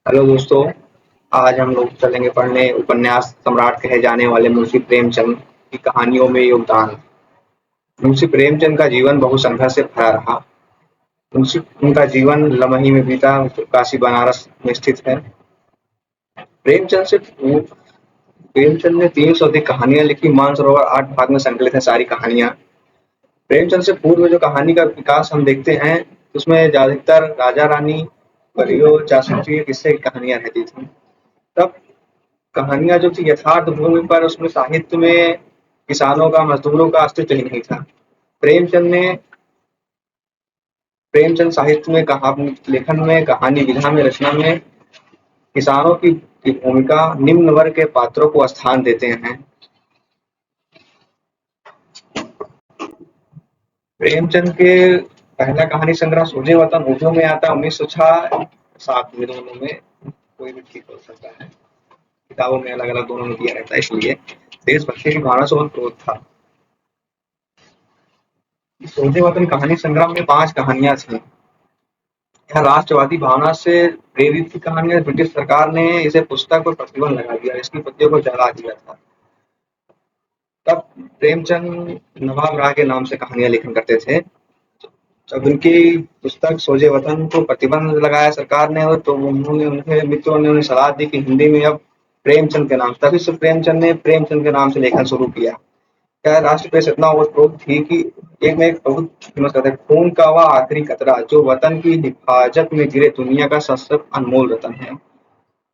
Hello दोस्तों, आज हम लोग चलेंगे पढ़ने उपन्यास सम्राट कहे जाने वाले मुंशी प्रेमचंद की कहानियों में योगदान। मुंशी प्रेमचंद का जीवन बहु संघर्ष से भरा रहा। मुंशी उनका जीवन लमही में बीता जो काशी बनारस में स्थित है। प्रेमचंद से पूर्व प्रेमचंद ने 300 अधिक कहानियां लिखी। मानसरोवर 8 भाग में संकलित है सारी कहानियां। प्रेमचंद से पूर्व जो कहानी का विकास हम देखते हैं, उसमें ज्यादातर राजा रानी, परियों, जासूसी किस्से की कहानियां रहती थी। तब कहानियाँ जो थी यथार्थ भूमि पर, उसमें साहित्य में किसानों का, मजदूरों का अस्तित्व ही नहीं था। प्रेमचंद ने प्रेमचंद साहित्य में, लेखन में, कहानी विधा में, रचना में किसानों की भूमिका, निम्न वर्ग के पात्रों को स्थान देते हैं। प्रेमचंद के पहला कहानी संग्रह सूर्य वतन उर्दू में आता 1906 7 में, दोनों में कोई भी ठीक हो सकता है। किताबों में अलग अलग दोनों में दिया रहता है, इसलिए देशभक्ति की भावना से बहुत क्रोध था। सूर्य वतन कहानी संग्रह में 5 कहानियां थी। यह राष्ट्रवादी भावना से प्रेरित थी कहानियां। ब्रिटिश सरकार ने इसे पुस्तक पर प्रतिबंध लगा दिया, इसकी प्रतियों को जला दिया था। तब प्रेमचंद नवाब राय के नाम से कहानियां लेखन करते थे। जब उनकी पुस्तक सोजे वतन को प्रतिबंध लगाया सरकार ने, तो उन्होंने उनके मित्रों ने उन्हें सलाह दी कि हिंदी में अब प्रेमचंद के नाम, तभी से प्रेमचंद ने प्रेमचंद के नाम से लेखन शुरू किया। क्या राष्ट्र प्रेस इतना ओतप्रोत थी कि एक में एक बहुत फेमस कहते हैं, खून का वह आखिरी कतरा जो वतन की हिफाजत में गिरे दुनिया का सबसे अनमोल रतन है।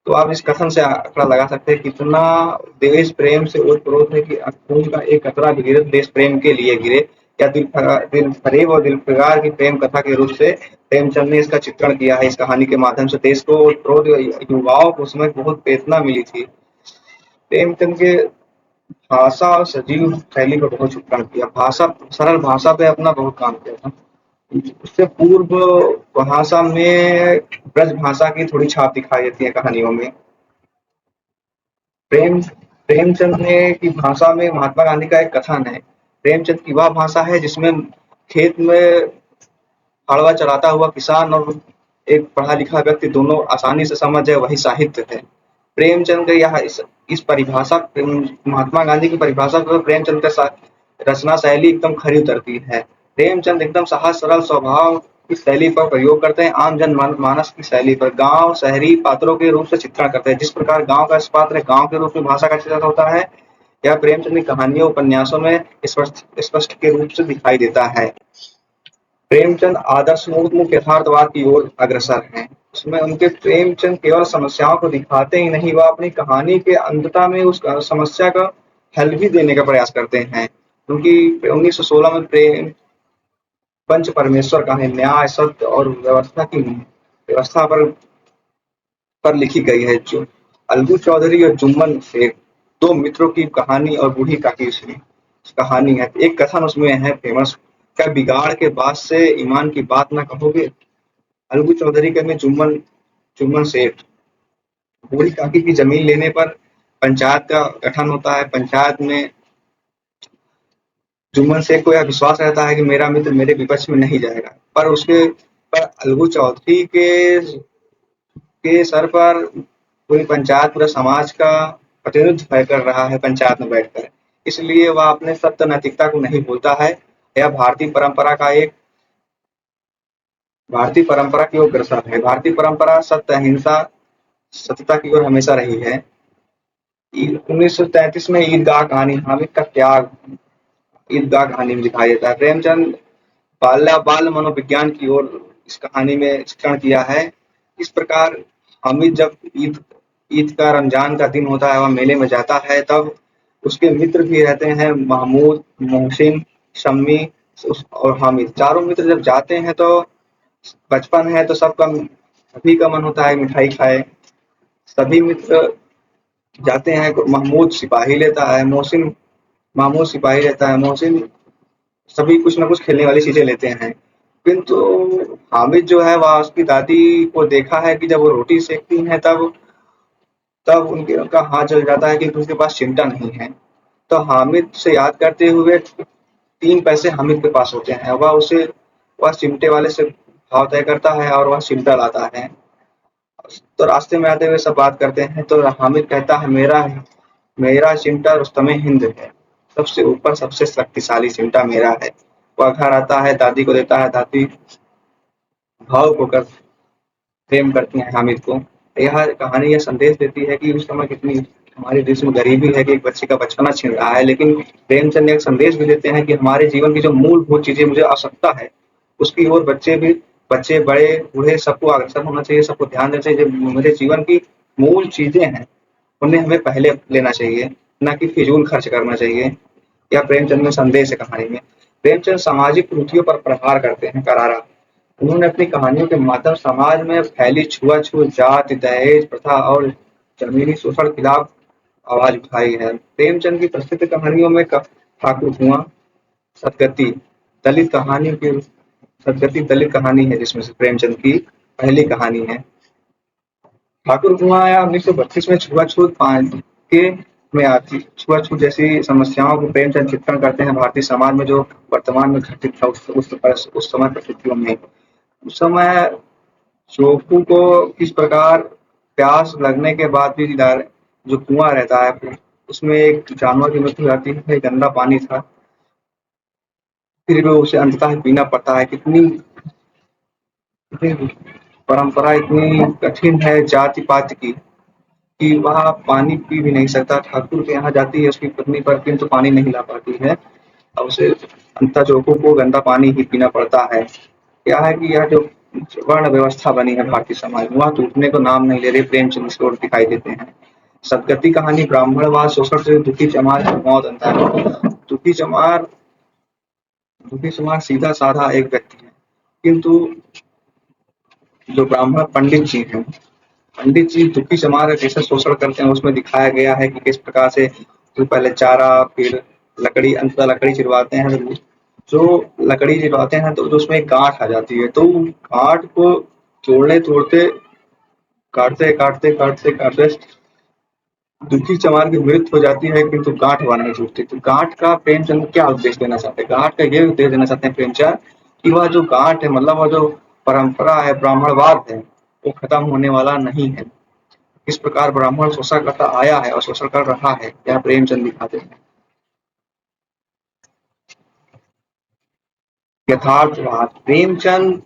तो आप इस कथन से आंकड़ा लगा सकते हैं कितना देश प्रेम से ओतप्रोत है कि खून का एक कतरा भी गिरे देश प्रेम के लिए गिरे। या दिल फरेब और दिल फिगार की प्रेम कथा के रूप से प्रेमचंद ने इसका चित्रण किया है। इस कहानी के माध्यम से देश को ओतप्रोत युवाओं को उसमें बहुत प्रेरणा मिली थी। प्रेमचंद के भाषा और सजीव शैली पर बहुत चित्रण किया। भाषा, सरल भाषा पे अपना बहुत काम किया था। उससे पूर्व भाषा में ब्रज भाषा की थोड़ी छाप दिखाई देती है कहानियों में। प्रेम प्रेमचंद ने की भाषा में महात्मा गांधी का एक कथन है। प्रेमचंद की वह भाषा है जिसमें खेत में हड़वा चलाता हुआ किसान और एक पढ़ा लिखा व्यक्ति दोनों आसानी से समझ जाए, वही साहित्य है। प्रेमचंद यह इस परिभाषा, महात्मा गांधी की परिभाषा को प्रेमचंद का रचना शैली एकदम खरी उतरती है। प्रेमचंद एकदम सहज सरल स्वभाव की शैली पर प्रयोग करते हैं, आम जन मानस की शैली पर गांव शहरी पात्रों के रूप से चित्रण करते हैं। जिस प्रकार गांव का पात्र गांव के रूप में भाषा का चित्रण होता है, यह प्रेमचंद की कहानियों उपन्यासों में स्पष्ट के रूप से दिखाई देता है। प्रेमचंद आदर्श मुक्त यथार्थवाद की ओर अग्रसर हैं। उसमें उनके प्रेमचंद केवल समस्याओं को दिखाते ही नहीं, वह अपनी कहानी के अंतता में उस समस्या का हल भी देने का प्रयास करते हैं। क्योंकि 1916 में प्रेम पंच परमेश्वर का है, न्याय, सत्य और व्यवस्था पर लिखी गई है। जो अलगू चौधरी और जुम्मन शेख, दो मित्रों की कहानी और बूढ़ी काकी की कहानी है। एक कथन उसमें है फेमस, क्या बिगाड़ के बाद से ईमान की बात ना कहोगे। अलगू चौधरी के में जुम्मन जुम्मन शेख, बूढ़ी काकी की जमीन लेने पर पंचायत का गठन होता है। पंचायत में जुम्मन शेख को यह विश्वास रहता है कि मेरा मित्र मेरे विपक्ष में नहीं जाएगा, पर उसके पर अलगू चौधरी के सर पर पूरी पंचायत, पूरा समाज का प्रतिनिधित्व कर रहा है पंचायत में बैठकर। इसलिए वह अपने सत्य नैतिकता को नहीं भूलता है। यह भारतीय परंपरा की ओर अग्रसर है। भारतीय परंपरा सत्य, अहिंसा, सत्यता की ओर हमेशा रही है। 1933 में ईदगाह कहानी, हामिद का त्याग ईदगाह कहानी में दिखाई देता है। प्रेमचंद बाल मनोविज्ञान की ओर इस कहानी में चित्रण किया है। इस प्रकार हामिद जब ईद का रमजान का दिन होता है, वह मेले में जाता है, तब उसके मित्र भी रहते हैं, महमूद, मोहसिन, शम्मी और हामिद। चारों मित्र जब जाते हैं तो बचपन है तो सभी का मन होता है मिठाई खाए। सभी मित्र जाते हैं। महमूद सिपाही लेता है, महमूद सिपाही लेता है, मोहसिन सभी कुछ ना कुछ खेलने वाली चीजें लेते हैं। किंतु हामिद जो है, वह उसकी दादी को देखा है कि जब वो रोटी सेकती हैं, तब तब उनका हाथ जल जाता है कि उनके पास चिमटा नहीं है। तो हामिद से याद करते हुए 3 पैसे हामिद के पास होते हैं, वह चिमटे वाले से भाव तय करता है और वह चिमटा लाता है। तो रास्ते में आते हुए सब बात करते हैं तो हामिद कहता है मेरा चिमटा रुस्तमे हिंद है, सबसे ऊपर सबसे शक्तिशाली चिमटा मेरा है। वह घर आता है, दादी को देता है, दादी भावुक होकर प्रेम करती हैं हामिद को। यह कहानी यह संदेश देती है कि उस समय कितनी हमारे देश में गरीबी है कि एक बच्चे का बचपना छिन रहा है, लेकिन प्रेमचंद एक संदेश भी देते हैं कि हमारे जीवन की जो मूलभूत चीजें मुझे आवश्यकता है, उसकी ओर बच्चे बड़े बूढ़े सबको अग्रसर होना चाहिए, सबको ध्यान देना चाहिए। जो मेरे जीवन की मूल चीजें हैं उन्हें हमें पहले लेना चाहिए, न कि फिजूल खर्च करना चाहिए। यह प्रेमचंद में संदेश है कहानी में। प्रेमचंद सामाजिक कुरीतियों पर प्रहार करते हैं करारा। उन्होंने अपनी कहानियों के माध्यम समाज में फैली छुआछूत, जाति, दहेज प्रथा और जमीनी शोषण के खिलाफ आवाज उठाई है। प्रेमचंद की प्रसिद्ध कहानियों में ठाकुर कुआं, सदगति दलित कहानी की सदगति दलित कहानी है, जिसमें से प्रेमचंद की पहली कहानी है। ठाकुर कुआं आया 1932 में छुआछूत के में आती छुआछूत जैसी समस्याओं को प्रेमचंद चित्रण करते हैं भारतीय समाज में जो वर्तमान में घटित था उस समय परिस्थितियों में। उस समय शोकू को किस प्रकार प्यास लगने के बाद भी जो कुआं रहता है उसमें एक जानवर की मृत्यु हो जाती है, गंदा पानी था, फिर भी उसे अंततः पीना पड़ता है। कितनी परंपरा इतनी कठिन है जाति पाति की कि वह पानी पी भी नहीं सकता। ठाकुर के यहाँ जाती है उसकी पत्नी पर, किंतु पानी नहीं ला पाती है और उसे अंततः जोको को गंदा पानी ही पीना पड़ता है। क्या है कि यह जो वर्ण व्यवस्था बनी है भारतीय समाज में, वह टूटने को नाम नहीं ले रही। प्रेमचंद की ओर दिखाई देते हैं। सदगति कहानी ब्राह्मणवाद शोषण से दुखी चमार की मौत अंतर है। दुखी चमार सीधा साधा एक व्यक्ति है, किंतु जो ब्राह्मण पंडित जी हैं, पंडित जी दुखी चमार का कैसे शोषण करते हैं उसमें दिखाया गया है कि किस प्रकार से तो पहले चारा फिर लकड़ी, अंततः लकड़ी चिरवाते हैं। जो लकड़ी चिरवाते हैं तो उसमें एक गांठ आ जाती है, तो गांठ को तोड़ने तोड़ते काटते दुखी चमार की मृत्यु हो जाती है, किंतु गांठ वहां नहीं छूटती। तो गांठ का प्रेमचंद क्या उद्देश्य देना चाहते हैं? गांठ का ये उद्देश्य देना चाहते हैं प्रेमचंद कि वह जो गांठ है, मतलब वह जो परंपरा है, ब्राह्मणवाद है, वो खत्म होने वाला नहीं है। किस प्रकार ब्राह्मण शोषण करता आया है और शोषण कर रहा है, यह प्रेमचंद दिखाते हैं। यथार्थवाद प्रेमचंद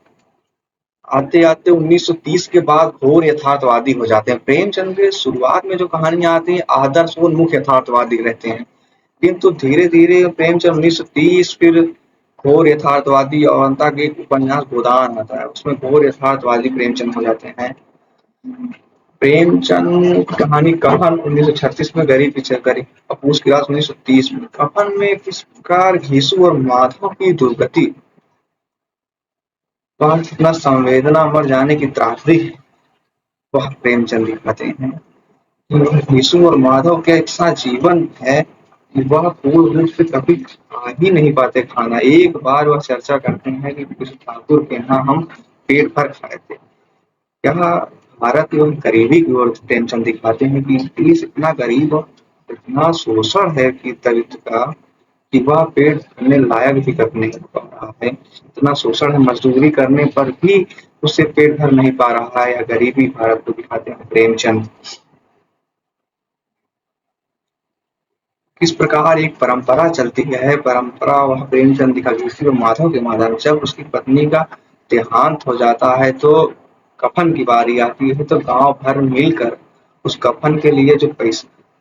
आते-आते 1930 के बाद घोर यथार्थवादी हो जाते हैं। प्रेमचंद के शुरुआत में जो कहानियाँ आती हैं आदर्शोन्मुख यथार्थवादी रहते हैं, किंतु धीरे-धीरे प्रेमचंद 1930 फिर घोर यथार्थवादी और अंत के एक उपन्यास गोदान आता है, उसमें घोर यथार्थवादी प्रेमचंद हो जाते हैं। प्रेमचंद की कहानी कफन 1936 में, गरीब पीछे गरीब पपूस की रात 1930 में। कफन में किस प्रकार घीसू और माधव की दुर्गति वह कितना संवेदना मर जाने की त्रासदी है, वह प्रेमचंद दिखाते हैं। विष्णु और माधव का ऐसा जीवन है कि वह पूर्ण रूप से कभी खा ही नहीं पाते खाना। एक बार वह चर्चा करते हैं कि किसी ठाकुर के यहाँ हम पेट भर खाए थे। यहाँ भारत एवं गरीबी की ओर प्रेमचंद दिखाते हैं कि देश इतना गरीब और इतना शोषण है कि दलित का कि वह पेट भरने लायक भी कभी नहीं पा रहा है। इतना शोषण है, मजदूरी करने पर भी उससे पेट भर नहीं पा रहा है। या गरीबी भारत को दिखाते हैं प्रेमचंद। किस प्रकार एक परंपरा चलती है, परंपरा वह प्रेमचंद दिखा और माधव के माधव जब उसकी पत्नी का देहांत हो जाता है तो कफन की बारी आती है, तो गांव भर मिलकर उस कफन के लिए जो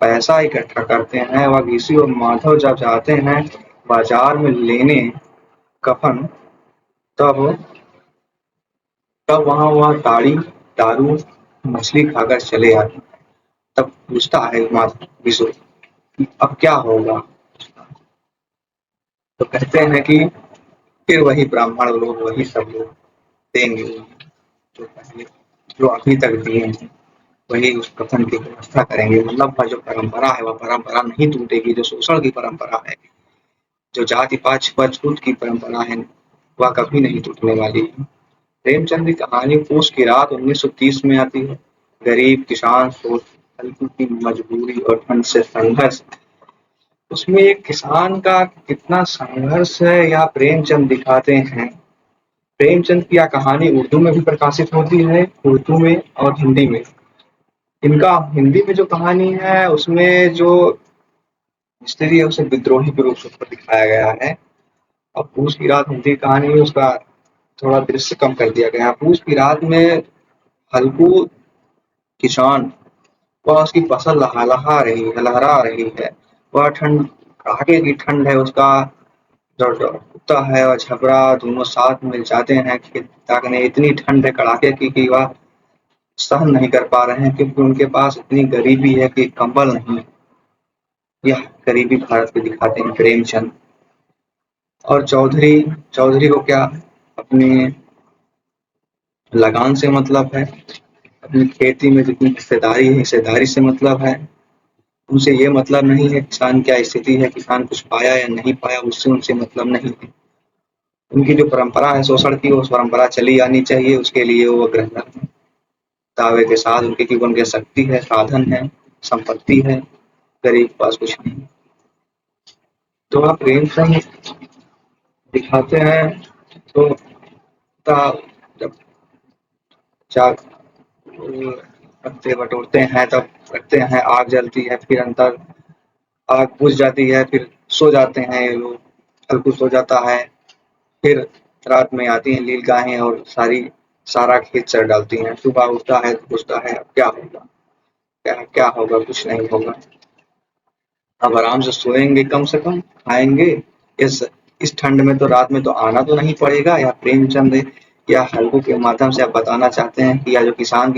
पैसा इकट्ठा करते हैं, वह ऋषि और माधव जब जाते हैं बाजार में लेने कफन, तब तब वहां वह ताड़ी दारू मछली खाकर चले आते। तब पूछता है माधव विशु अब क्या होगा, तो कहते हैं कि फिर वही ब्राह्मण लोग, वही सब लोग देंगे जो पहले जो अभी तक दिए हैं, वही उस कथन की व्यवस्था करेंगे। मतलब वह जो परंपरा है वह परंपरा नहीं टूटेगी। जो शोषण की परंपरा है, जो जाति पात छुआछूत की परंपरा है, वह कभी नहीं टूटने वाली है। प्रेमचंद की कहानी पूस की रात 1930 में आती है। गरीब किसान सोच हल्की की मजबूरी और ठंड से संघर्ष, उसमें एक किसान का कितना संघर्ष है या प्रेमचंद दिखाते हैं। प्रेमचंद की यह कहानी उर्दू में भी प्रकाशित होती है, उर्दू में और हिंदी में। इनका हिंदी में जो कहानी है उसमें जो स्त्री है उसे विद्रोही के रूप में दिखाया गया है। और पूस की रात हिंदी कहानी में उसका थोड़ा दृश्य कम कर दिया गया है। पूस की रात में हल्कू किसान वह उसकी फसल लहलहा रही है, लहरा रही है। वह ठंड कड़ाके की ठंड है, उसका जो जो कुत्ता है और छपरा दोनों साथ मिल जाते हैं खेत ताकने। इतनी ठंड है कड़ाके की कि वह सहन नहीं कर पा रहे हैं क्योंकि उनके पास इतनी गरीबी है कि कंबल नहीं। यह गरीबी भारत की दिखाते हैं प्रेमचंद। और चौधरी चौधरी को क्या अपनी लगान से मतलब है, अपनी खेती में जितनी हिस्सेदारी है हिस्सेदारी से मतलब है। उनसे ये मतलब नहीं है किसान क्या स्थिति है, किसान कुछ पाया या नहीं पाया, उससे उनसे मतलब नहीं है। उनकी जो परंपरा है शोषण की, वो परंपरा चली आनी चाहिए, उसके लिए वो अग्रसर हैं। दावे के साथ उनके की उनकी शक्ति है, साधन है, संपत्ति है, गरीब के पास कुछ नहीं। तो आप प्रेमचंद दिखाते हैं तो जब चार पत्ते बटोरते हैं तब रखते हैं, आग जलती है, फिर अंदर आग बुझ जाती है, फिर सो जाते हैं ये लोग, हल्कू सो जाता है। फिर रात में आती हैं नील गायें और सारा खेत चर डालती हैं। सुबह उठता है तो पूछता है अब क्या होगा, क्या क्या होगा, कुछ नहीं होगा। अब आराम से सोएंगे, कम से कम खाएंगे। इस इस ठंड में तो रात में तो आना तो नहीं पड़ेगा। या प्रेमचंद या हल्कू के माध्यम से आप बताना चाहते हैं कि या जो किसान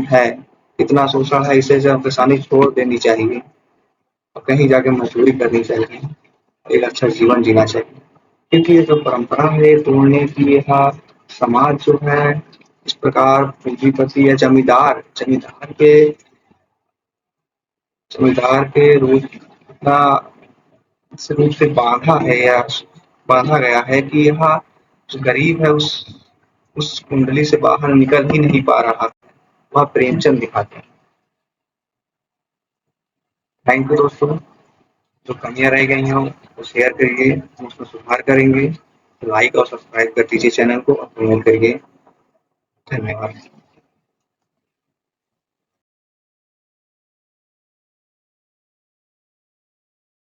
है कितना शोषण है, इसे जब किसानी छोड़ देनी चाहिए और कहीं जाके मजदूरी करनी चाहिए, एक अच्छा जीवन जीना चाहिए। क्योंकि ये जो परंपरा है ये तोड़ने की, यह समाज जो है इस प्रकार पूंजीपति या जमींदार के रूप इतना इस रूप से बांधा है या बांधा गया है कि यह जो गरीब है उस कुंडली से बाहर निकल ही नहीं पा रहा है। वह प्रेमचंद दिखाते हैं। थैंक यू दोस्तों। जो कमियां रह गई हों वो शेयर करिए, हम उसमें सुधार करेंगे। लाइक और सब्सक्राइब कर दीजिए चैनल को और प्रमोट करिए। धन्यवाद।